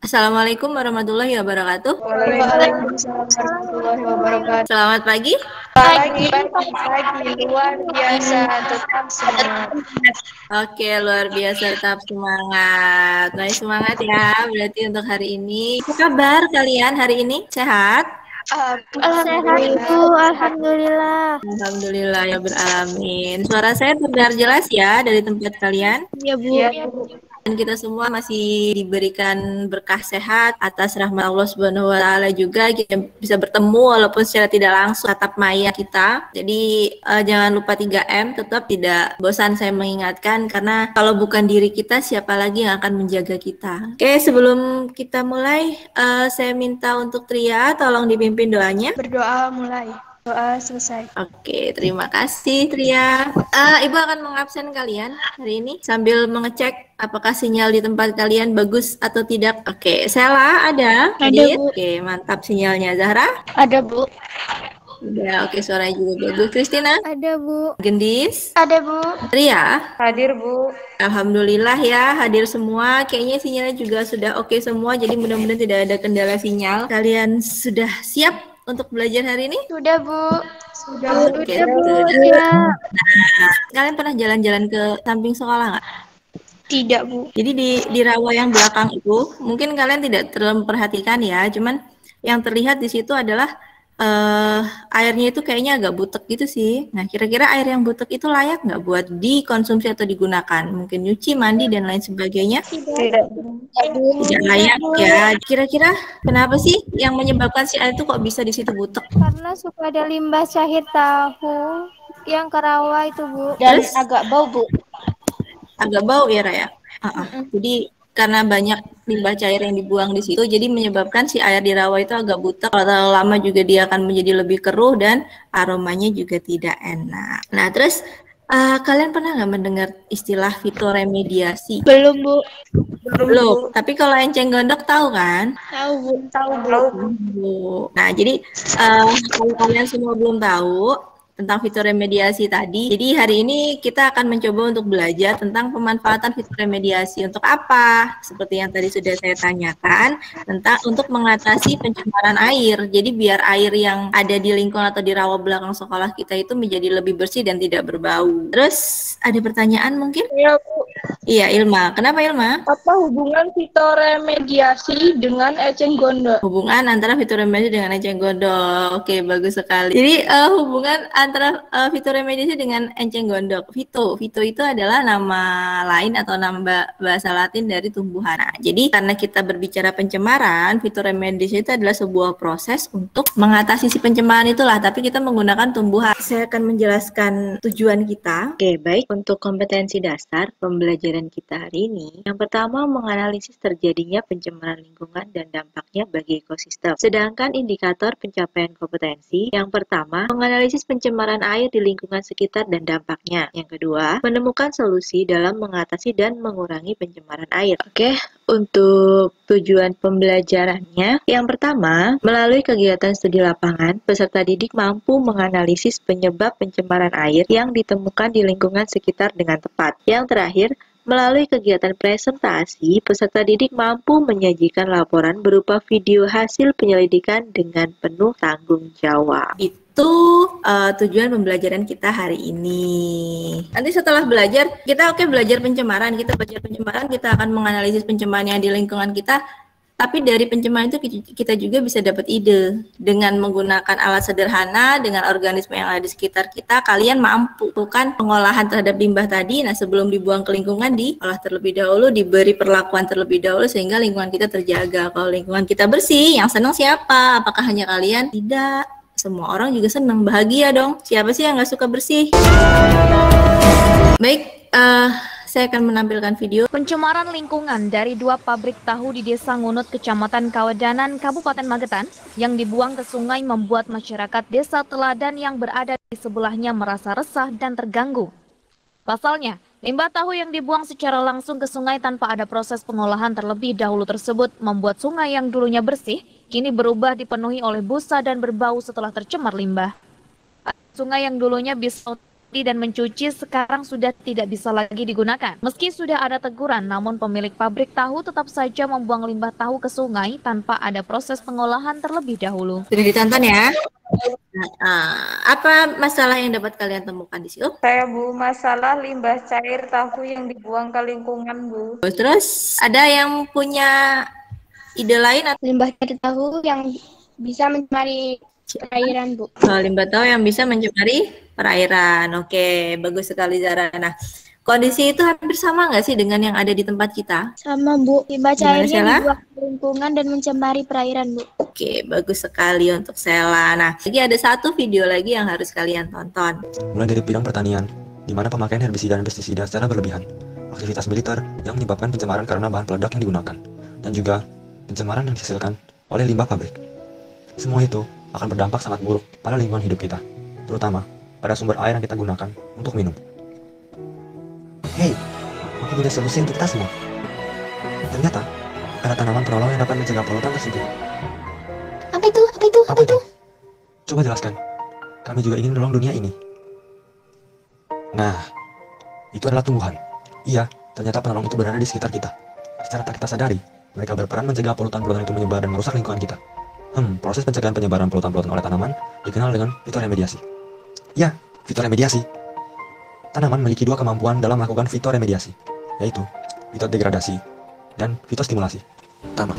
Assalamualaikum warahmatullahi wabarakatuh. Waalaikumsalam warahmatullahi wabarakatuh. Selamat pagi. Pagi, luar biasa, tetap semangat. Oke, luar biasa, tetap semangat. Nah, semangat ya. Berarti untuk hari ini. Apa kabar kalian hari ini? Sehat? Sehat Bu, alhamdulillah. Alhamdulillah ya beralamin. Suara saya terdengar jelas ya dari tempat kalian? Ya Bu. Ya, Bu. Dan kita semua masih diberikan berkah sehat atas rahmat Allah Subhanahu wa taala juga kita bisa bertemu walaupun secara tidak langsung tatap maya kita. Jadi jangan lupa 3M, tetap tidak bosan saya mengingatkan karena kalau bukan diri kita siapa lagi yang akan menjaga kita. Oke, sebelum kita mulai saya minta untuk Tria tolong dipimpin doanya. Berdoa mulai. Doa selesai. Oke, terima kasih Tria. Ibu akan mengabsen kalian hari ini sambil mengecek apakah sinyal di tempat kalian bagus atau tidak. Oke, Sela ada? Ada, Bu. Oke, mantap sinyalnya. Zahra? Ada Bu. Udah, oke suaranya juga bagus. Christina? Ada Bu. Gendis? Ada Bu. Ria? Hadir, Bu. Alhamdulillah ya, hadir semua. Kayaknya sinyalnya juga sudah oke semua, jadi mudah-mudahan tidak ada kendala sinyal. Kalian sudah siap untuk belajar hari ini? Sudah Bu. Sudah. Oke, Bu. sudah. Nah, kalian pernah jalan-jalan ke samping sekolah nggak? Tidak, Bu. Jadi di rawa yang belakang itu, mungkin kalian tidak terlalu memperhatikan ya, cuman yang terlihat di situ adalah airnya itu kayaknya agak butek gitu sih. Nah, kira-kira air yang butek itu layak nggak buat dikonsumsi atau digunakan? Mungkin nyuci, mandi, dan lain sebagainya? Tidak. Tidak layak ya. Kira-kira kenapa sih yang menyebabkan si air itu kok bisa di situ butek? Karena suka ada limbah cair tahu yang ke rawa itu Bu. Dan Terus? agak bau, Bu. Agak bau ya, Raya? Jadi karena banyak limbah cair yang dibuang di situ, jadi menyebabkan si air di rawa itu agak butek. Kalau terlalu lama juga dia akan menjadi lebih keruh dan aromanya juga tidak enak. Nah, terus kalian pernah nggak mendengar istilah fitoremediasi? Belum Bu. Belum. Tapi kalau enceng gondok tahu kan? Tahu Bu. Tahu, Bu. Nah, jadi kalau kalian semua belum tahu tentang fitoremediasi tadi, jadi hari ini kita akan mencoba untuk belajar tentang pemanfaatan fitoremediasi untuk apa? Seperti yang tadi sudah saya tanyakan, tentang untuk mengatasi pencemaran air. Jadi biar air yang ada di lingkungan atau di rawa belakang sekolah kita itu menjadi lebih bersih dan tidak berbau. Terus ada pertanyaan mungkin? Ya, Bu. Iya, Ilma. Kenapa Ilma? Apa hubungan fitoremediasi dengan eceng gondok? Hubungan antara fitoremediasi dengan eceng gondok. Oke, bagus sekali. Jadi hubungan antara fitoremediasi dengan eceng gondok. Fito itu adalah nama lain atau nama bahasa Latin dari tumbuhan. Nah, jadi karena kita berbicara pencemaran, fitoremediasi itu adalah sebuah proses untuk mengatasi si pencemaran itulah, tapi kita menggunakan tumbuhan. Saya akan menjelaskan tujuan kita. Oke, baik. Untuk kompetensi dasar pembelajaran kita hari ini, yang pertama menganalisis terjadinya pencemaran lingkungan dan dampaknya bagi ekosistem. Sedangkan indikator pencapaian kompetensi, yang pertama menganalisis pencemaran air di lingkungan sekitar dan dampaknya. Yang kedua, menemukan solusi dalam mengatasi dan mengurangi pencemaran air. Oke, untuk tujuan pembelajarannya, yang pertama, melalui kegiatan studi lapangan, peserta didik mampu menganalisis penyebab pencemaran air yang ditemukan di lingkungan sekitar dengan tepat. Yang terakhir, melalui kegiatan presentasi, peserta didik mampu menyajikan laporan berupa video hasil penyelidikan dengan penuh tanggung jawab. Itu tujuan pembelajaran kita hari ini. Nanti setelah belajar, kita belajar pencemaran. Kita akan menganalisis pencemaran yang di lingkungan kita. Tapi dari pencemaran itu kita juga bisa dapat ide. Dengan menggunakan alat sederhana, dengan organisme yang ada di sekitar kita, kalian mampu melakukan pengolahan terhadap limbah tadi. Nah, sebelum dibuang ke lingkungan, diolah terlebih dahulu, diberi perlakuan terlebih dahulu, sehingga lingkungan kita terjaga. Kalau lingkungan kita bersih, yang senang siapa? Apakah hanya kalian? Tidak. Semua orang juga senang, bahagia dong. Siapa sih yang nggak suka bersih? Baik, saya akan menampilkan video. Pencemaran lingkungan dari 2 pabrik tahu di Desa Ngunut, Kecamatan Kawedanan, Kabupaten Magetan, yang dibuang ke sungai membuat masyarakat Desa Teladan yang berada di sebelahnya merasa resah dan terganggu. Pasalnya, limbah tahu yang dibuang secara langsung ke sungai tanpa ada proses pengolahan terlebih dahulu tersebut membuat sungai yang dulunya bersih, kini berubah dipenuhi oleh busa dan berbau setelah tercemar limbah. Sungai yang dulunya bisa dan mencuci sekarang sudah tidak bisa lagi digunakan. Meski sudah ada teguran, namun pemilik pabrik tahu tetap saja membuang limbah tahu ke sungai tanpa ada proses pengolahan terlebih dahulu. Sudah ditonton ya? Apa masalah yang dapat kalian temukan di situ? Saya Bu, masalah limbah cair tahu yang dibuang ke lingkungan Bu. Terus ada yang punya ide lain atau Limbah cair tahu yang bisa mencemari perairan, Bu. limbah tahu yang bisa mencemari perairan? Oke, bagus sekali Zara. Nah, kondisi itu hampir sama nggak sih dengan yang ada di tempat kita? Sama, Bu. Limbah Gimana, cairnya Sheila? dibuang ke lingkungan dan mencemari perairan, Bu. Oke, bagus sekali untuk Sela. Nah, lagi ada satu video lagi yang harus kalian tonton. Mulai dari bidang pertanian, di mana pemakaian herbisida dan pestisida secara berlebihan, aktivitas militer yang menyebabkan pencemaran karena bahan peledak yang digunakan, dan juga pencemaran yang dihasilkan oleh limbah pabrik. Semua itu akan berdampak sangat buruk pada lingkungan hidup kita, terutama pada sumber air yang kita gunakan untuk minum. Hei, aku punya solusi untuk kita semua. Ternyata, ada tanaman penolong yang dapat mencegah polutan tersebut. Apa itu? Apa itu? Apa itu? Coba jelaskan. Kami juga ingin menolong dunia ini. Nah, itu adalah tumbuhan. Iya, ternyata penolong itu berada di sekitar kita. Secara tak kita sadari, mereka berperan mencegah polutan-polutan itu menyebar dan merusak lingkungan kita. Proses pencegahan penyebaran polutan-polutan oleh tanaman dikenal dengan fitoremediasi. Ya, fitoremediasi. Tanaman memiliki dua kemampuan dalam melakukan fitoremediasi, yaitu fitodegradasi dan fitostimulasi. Pertama,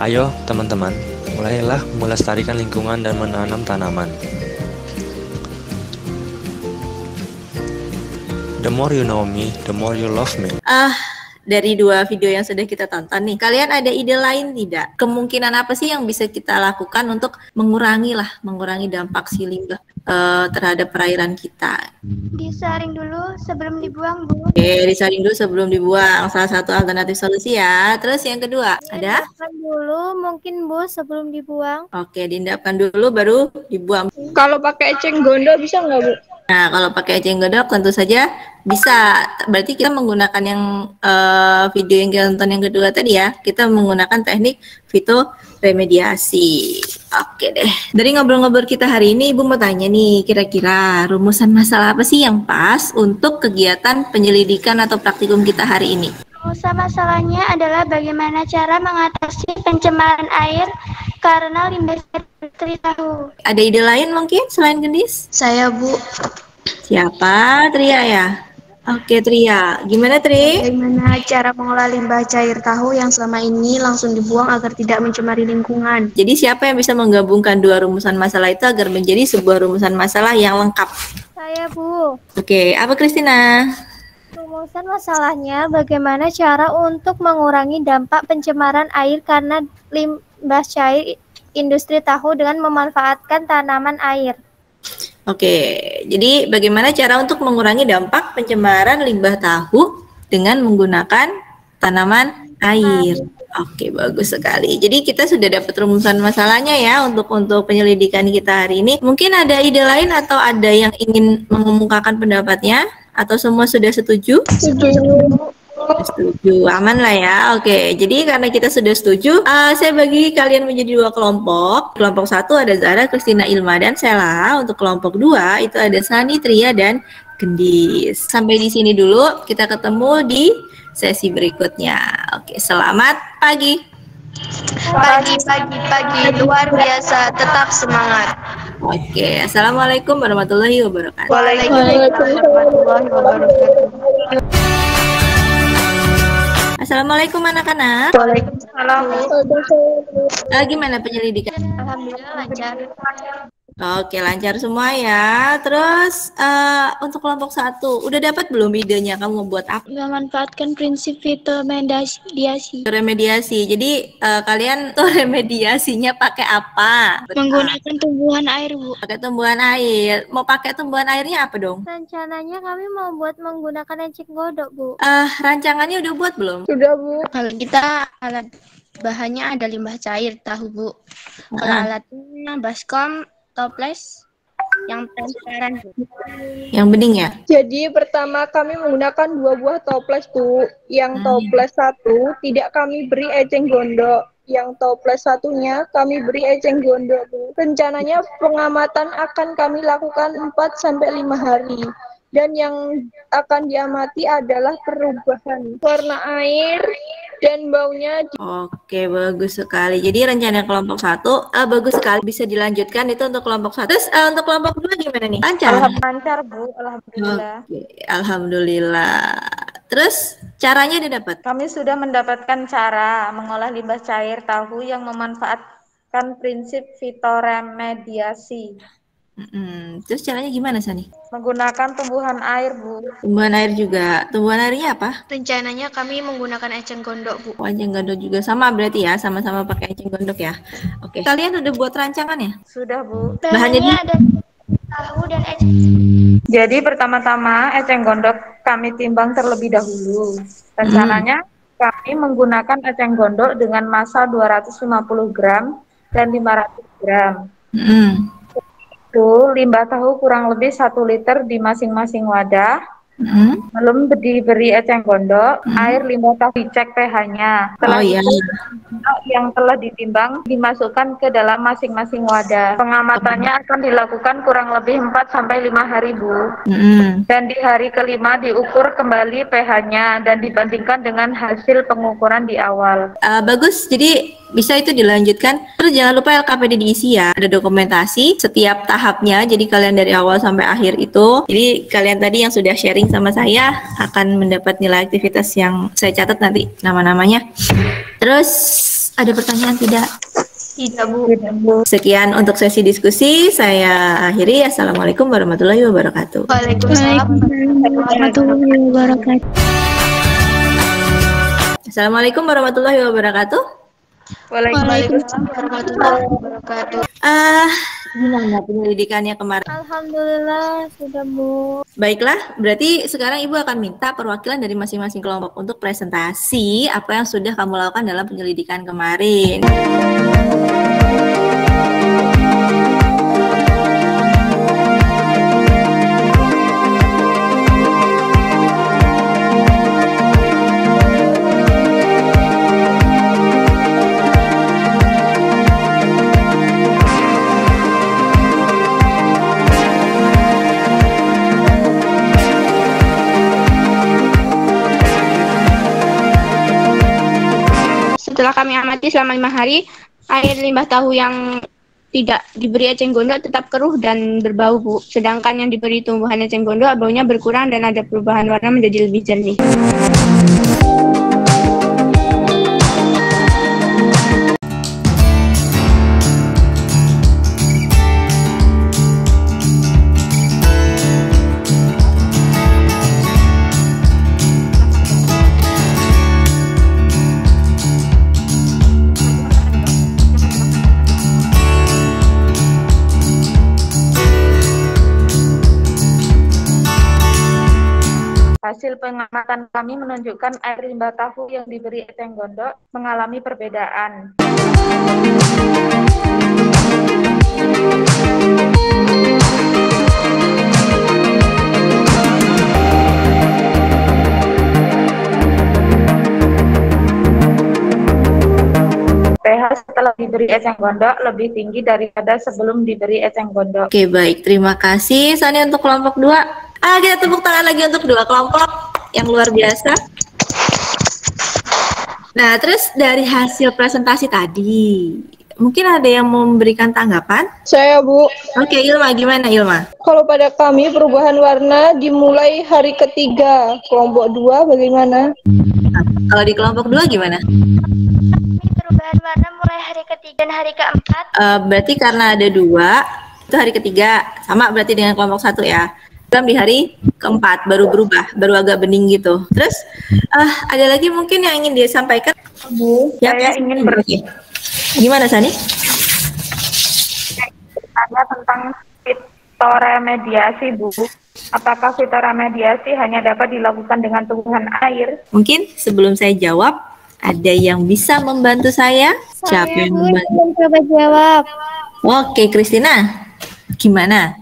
ayo teman-teman, mulailah melestarikan lingkungan dan menanam tanaman. The more you know me, the more you love me. Dari dua video yang sudah kita tonton nih, kalian ada ide lain tidak? Kemungkinan apa sih yang bisa kita lakukan untuk mengurangi dampak si limbah terhadap perairan kita? Disaring dulu sebelum dibuang, Bu. Oke, disaring dulu sebelum dibuang. Salah satu alternatif solusi ya. Terus yang kedua, ada? Diendapkan dulu mungkin, Bu, sebelum dibuang. Oke, diendapkan dulu baru dibuang. Kalau pakai eceng gondok bisa nggak Bu? Nah, kalau pakai eceng gondok tentu saja bisa. Berarti kita menggunakan yang video yang kita tonton yang kedua tadi ya. Kita menggunakan teknik fitoremediasi. Oke deh. Dari ngobrol-ngobrol kita hari ini, Ibu mau tanya nih, kira-kira rumusan masalah apa sih yang pas untuk kegiatan penyelidikan atau praktikum kita hari ini? Rumusan masalahnya adalah bagaimana cara mengatasi pencemaran air karena limbah cair tahu. Ada ide lain mungkin selain gendis? Saya, Bu. Siapa? Tria ya? Oke, Tria. Gimana, Tri? Bagaimana cara mengolah limbah cair tahu yang selama ini langsung dibuang agar tidak mencemari lingkungan? Jadi siapa yang bisa menggabungkan dua rumusan masalah itu agar menjadi sebuah rumusan masalah yang lengkap? Saya, Bu. Oke, apa Kristina? Rumusan masalahnya bagaimana cara untuk mengurangi dampak pencemaran air karena limbah cair industri tahu dengan memanfaatkan tanaman air. Oke, jadi bagaimana cara untuk mengurangi dampak pencemaran limbah tahu dengan menggunakan tanaman air? Oke, bagus sekali. Jadi kita sudah dapat rumusan masalahnya ya untuk penyelidikan kita hari ini. Mungkin ada ide lain atau ada yang ingin mengemukakan pendapatnya? Atau semua sudah setuju? Setuju, aman lah ya. Oke, jadi karena kita sudah setuju, saya bagi kalian menjadi dua kelompok. Kelompok satu ada Zara, Kristina, Ilma, dan Sela. Untuk kelompok dua itu ada Sani, Tria, dan Gendis. Sampai di sini dulu. Kita ketemu di sesi berikutnya. Oke, selamat pagi. Pagi, luar biasa, tetap semangat. Oke, assalamualaikum warahmatullahi wabarakatuh. Waalaikumsalam warahmatullahi wabarakatuh. Assalamualaikum anak-anak. Waalaikumsalam. Gimana penyelidikan? Alhamdulillah lancar. Oke, lancar semua ya. Terus untuk kelompok satu, udah dapat belum idenya kamu mau buat apa? Memanfaatkan prinsip fitomediasi. Remediasi. Jadi kalian tuh remediasinya pakai apa? Menggunakan tumbuhan air, Bu. Pakai tumbuhan air. Mau pakai tumbuhan airnya apa dong? Rencananya kami mau buat menggunakan eceng godok, Bu. Rancangannya udah buat belum? Sudah Bu. Kalau kita alat bahannya ada limbah cair tahu Bu. Kalau alatnya baskom, toples, yang transparan Bu. Yang bening ya? Jadi pertama kami menggunakan 2 buah toples Bu. Yang toples satu tidak kami beri eceng gondok. Yang toples satunya kami beri eceng gondok Bu. Rencananya pengamatan akan kami lakukan 4-5 hari. Dan yang akan diamati adalah perubahan warna air dan baunya. Oke, bagus sekali. Jadi rencana kelompok 1 bagus sekali, bisa dilanjutkan itu untuk kelompok 1. Terus untuk kelompok 2 gimana nih? Lancar? Lancar, Bu. Alhamdulillah. Oke, alhamdulillah. Terus caranya didapat? Kami sudah mendapatkan cara mengolah limbah cair tahu yang memanfaatkan prinsip fitoremediasi. Terus caranya gimana, Sani? Menggunakan tumbuhan air, Bu. Tumbuhan air juga. Tumbuhan airnya apa? Rencananya kami menggunakan eceng gondok, Bu. Oh, eceng gondok juga sama berarti ya, sama-sama pakai eceng gondok ya. Oke. Kalian udah buat rancangannya? Sudah, Bu. Bahannya ada tahu dan eceng. Jadi pertama-tama eceng gondok kami timbang terlebih dahulu. Rencananya kami menggunakan eceng gondok dengan massa 250 gram dan 500 gram. Itu limbah tahu kurang lebih 1 liter di masing-masing wadah. Belum diberi eceng gondok, air limbah tahu dicek pH-nya. Setelah itu, yang telah ditimbang dimasukkan ke dalam masing-masing wadah. Pengamatannya akan dilakukan kurang lebih 4-5 hari, Bu. Dan di hari kelima diukur kembali pH-nya dan dibandingkan dengan hasil pengukuran di awal. Bagus, jadi bisa itu dilanjutkan. Terus jangan lupa LKPD diisi ya. Ada dokumentasi setiap tahapnya. Jadi kalian dari awal sampai akhir itu. Jadi kalian tadi yang sudah sharing sama saya akan mendapat nilai aktivitas yang saya catat nanti nama-namanya. Terus ada pertanyaan tidak? Tidak, Bu. Sekian untuk sesi diskusi. Saya akhiri. Assalamualaikum warahmatullahi wabarakatuh. Waalaikumsalam warahmatullahi wabarakatuh. Assalamualaikum warahmatullahi wabarakatuh. Waalaikumsalam warahmatullahi wabarakatuh. Gimana penyelidikannya kemarin? Alhamdulillah sudah, Bu. Baiklah, berarti sekarang Ibu akan minta perwakilan dari masing-masing kelompok untuk presentasi apa yang sudah kamu lakukan dalam penyelidikan kemarin. Setelah kami amati selama 5 hari, air limbah tahu yang tidak diberi eceng gondok tetap keruh dan berbau, Bu. Sedangkan yang diberi tumbuhan eceng gondok baunya berkurang dan ada perubahan warna menjadi lebih jernih. Hasil pengamatan kami menunjukkan air limbah tahu yang diberi eceng gondok mengalami perbedaan. pH setelah diberi eceng gondok lebih tinggi daripada sebelum diberi eceng gondok. Oke, baik. Terima kasih Sani untuk kelompok 2. Kita tepuk tangan lagi untuk 2 kelompok yang luar biasa. Nah, terus dari hasil presentasi tadi, mungkin ada yang memberikan tanggapan? Saya, Bu. Oke, Ilma, gimana Ilma? Kalau pada kami perubahan warna dimulai hari ketiga. Kelompok 2 bagaimana? Nah, kalau di kelompok 2 gimana? Perubahan warna mulai hari ketiga dan hari keempat. Berarti karena ada 2, itu hari ketiga. Sama berarti dengan kelompok 1 ya. Dalam di hari keempat baru berubah, baru agak bening gitu. Terus ada lagi mungkin yang ingin dia sampaikan? Bu, saya ingin berbagi. Gimana Sani? Tanya tentang fitoremediasi, Bu. Apakah fitoremediasi hanya dapat dilakukan dengan tumbuhan air? Mungkin sebelum saya jawab, ada yang bisa membantu saya? Siapa yang membantu? Coba jawab. Oke, Christina. Gimana?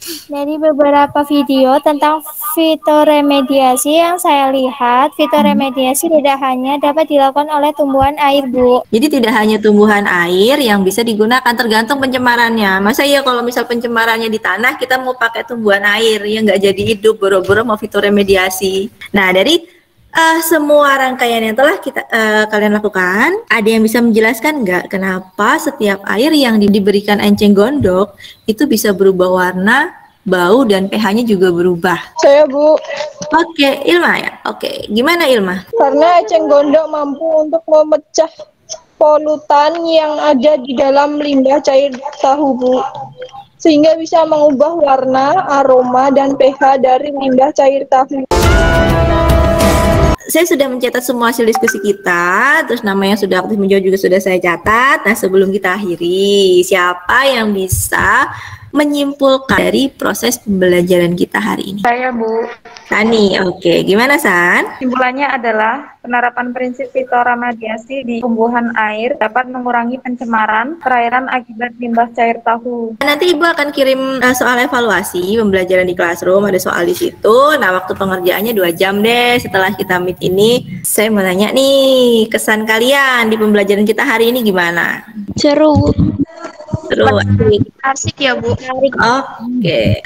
Dari beberapa video tentang fitoremediasi yang saya lihat, fitoremediasi tidak hanya dapat dilakukan oleh tumbuhan air, Bu. Jadi tidak hanya tumbuhan air yang bisa digunakan, tergantung pencemarannya. Masa iya kalau misal pencemarannya di tanah, kita mau pakai tumbuhan air, ya nggak jadi hidup, boro-boro mau fitoremediasi. Nah, dari semua rangkaian yang telah kalian lakukan, ada yang bisa menjelaskan nggak kenapa setiap air yang diberikan enceng gondok itu bisa berubah warna, bau, dan pH-nya juga berubah? Saya, Bu. Oke, Ilma ya? Oke, gimana Ilma? Karena eceng gondok mampu untuk memecah polutan yang ada di dalam limbah cair tahu, Bu. Sehingga bisa mengubah warna, aroma, dan pH dari limbah cair tahu. Saya sudah mencatat semua hasil diskusi kita, terus nama yang sudah aktif menjawab juga sudah saya catat. Nah, sebelum kita akhiri, siapa yang bisa menyimpulkan dari proses pembelajaran kita hari ini? Saya, Bu. Sani, oke. Gimana, San? Kesimpulannya adalah penerapan prinsip fitoremediasi di tumbuhan air dapat mengurangi pencemaran perairan akibat limbah cair tahu. Nanti Ibu akan kirim soal evaluasi pembelajaran di Classroom, ada soal di situ. Nah, waktu pengerjaannya 2 jam deh setelah kita meet ini. Saya mau nanya nih, kesan kalian di pembelajaran kita hari ini gimana? Seru. Seru, Asik ya, Bu. Oke.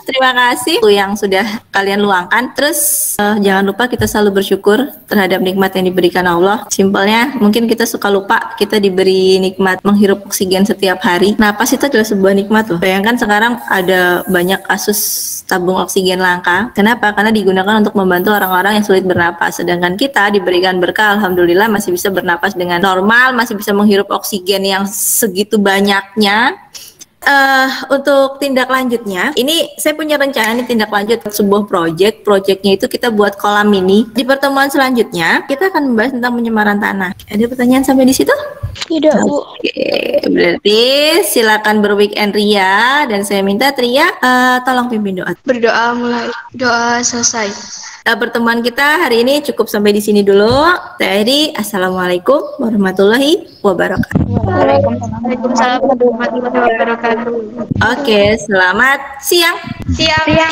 Terima kasih yang sudah kalian luangkan. Terus jangan lupa kita selalu bersyukur terhadap nikmat yang diberikan Allah. Simpelnya, mungkin kita suka lupa kita diberi nikmat menghirup oksigen setiap hari. Napas itu adalah sebuah nikmat loh. Bayangkan sekarang ada banyak kasus tabung oksigen langka. Kenapa? Karena digunakan untuk membantu orang-orang yang sulit bernapas. Sedangkan kita diberikan berkah, alhamdulillah masih bisa bernapas dengan normal, masih bisa menghirup oksigen yang segitu banyaknya. Untuk tindak lanjutnya, ini saya punya rencana nih tindak lanjut sebuah projectnya itu kita buat kolam mini. Di pertemuan selanjutnya kita akan membahas tentang pencemaran tanah. Ada pertanyaan sampai di situ? Tidak, Bu. Oke, berarti silakan berweekend Ria, dan saya minta Ria tolong pimpin doa. Berdoa mulai. Doa selesai. Pertemuan kita hari ini cukup sampai di sini dulu. Jadi, assalamualaikum warahmatullahi wabarakatuh. Waalaikumsalam warahmatullahi wabarakatuh. Oke, selamat siang. Siang.